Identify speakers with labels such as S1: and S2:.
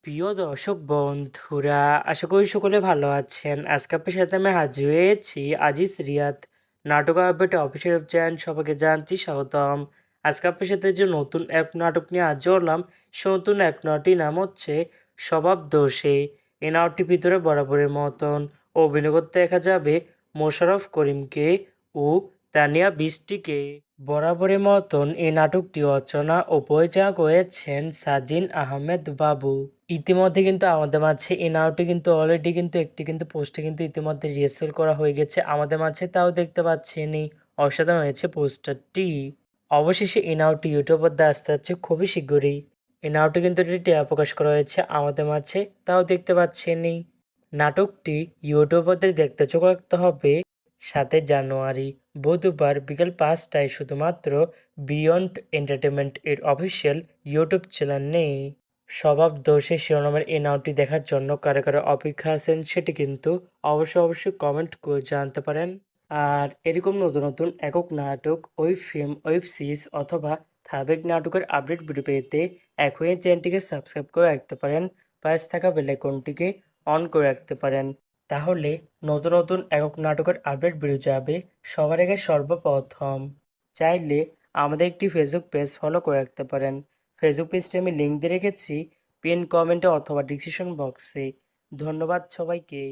S1: প্রিয় দর্শক বন্ধুরা, আশা করি সকলে ভালো আছেন। আজকে আপনার সাথে আমি হাজির হয়েছি আজিজ রিয়াদ নাটক আপডেট অফিসিয়াল চ্যানেল। সবাইকে জানছি স্বাগতম। আজকে আপনার সাথে যে নতুন এক নাটক নিয়ে হাজির হলাম, সে নতুন এক নাটকটির নাম হচ্ছে স্বভাব দোষে। এই নাটকটির ভিতরে বরাবরের মতন অভিনয় করতে দেখা যাবে মোশাররফ করিমকে ও তানিয়া বৃষ্টিকে। বরাবরের মতন এই নাটকটি রচনা ও পরিচালক হয়েছেন সাজিন আহমেদ বাবু। ইতিমধ্যে কিন্তু আমাদের মাঝে এই নাটকটি কিন্তু অলরেডি কিন্তু একটি কিন্তু পোস্টে কিন্তু ইতিমধ্যে রিহার্সাল করা হয়ে গেছে আমাদের মাঝে, তাও দেখতে পাচ্ছেনই। অসাধারণ হয়েছে পোস্টারটি। অবশেষে এই নাটকটি ইউটিউবের দ্বারা আসতে যাচ্ছে খুবই শীঘ্রই। এই নাটকটি কিন্তু টিআর প্রকাশ করা হয়েছে আমাদের মাঝে, তাও দেখতে পাচ্ছেনই। নাটকটি ইউটিউবারদের দেখতে চোখ রাখতে হবে 7 জানুয়ারি বুধবার বিকেল 5টায় শুধুমাত্র বিয়ন্ড এন্টারটেনমেন্ট এর অফিসিয়াল ইউটিউব চ্যানেলে। স্বভাব দোষে শিরোনামের এই নাটকটি দেখার জন্য কারা কারা অপেক্ষা আছেন সেটি কিন্তু অবশ্যই কমেন্ট করে জানতে পারেন। আর এরকম নতুন নতুন একক নাটক, ওয়েব ফিল্ম, ওয়েব সিরিজ অথবা ধারাবাহিক নাটকের আপডেট ভিডিও পেতে এখনই চ্যানেলটিকে সাবস্ক্রাইব করে রাখতে পারেন। পাশে থাকা বেল আইকনটিকে অন করে রাখতে পারেন। তাহলে নতুন নতুন একক নাটকের আপডেট ভিডিও যাবে সবার আগে সর্বপ্রথম। চাইলে আমাদের একটি ফেসবুক পেজ ফলো করে রাখতে পারেন। ফেসবুক পেজটি আমি লিঙ্ক দিয়ে রেখেছি পিন কমেন্টে অথবা ডিসক্রিপশন বক্সে। ধন্যবাদ সবাইকে।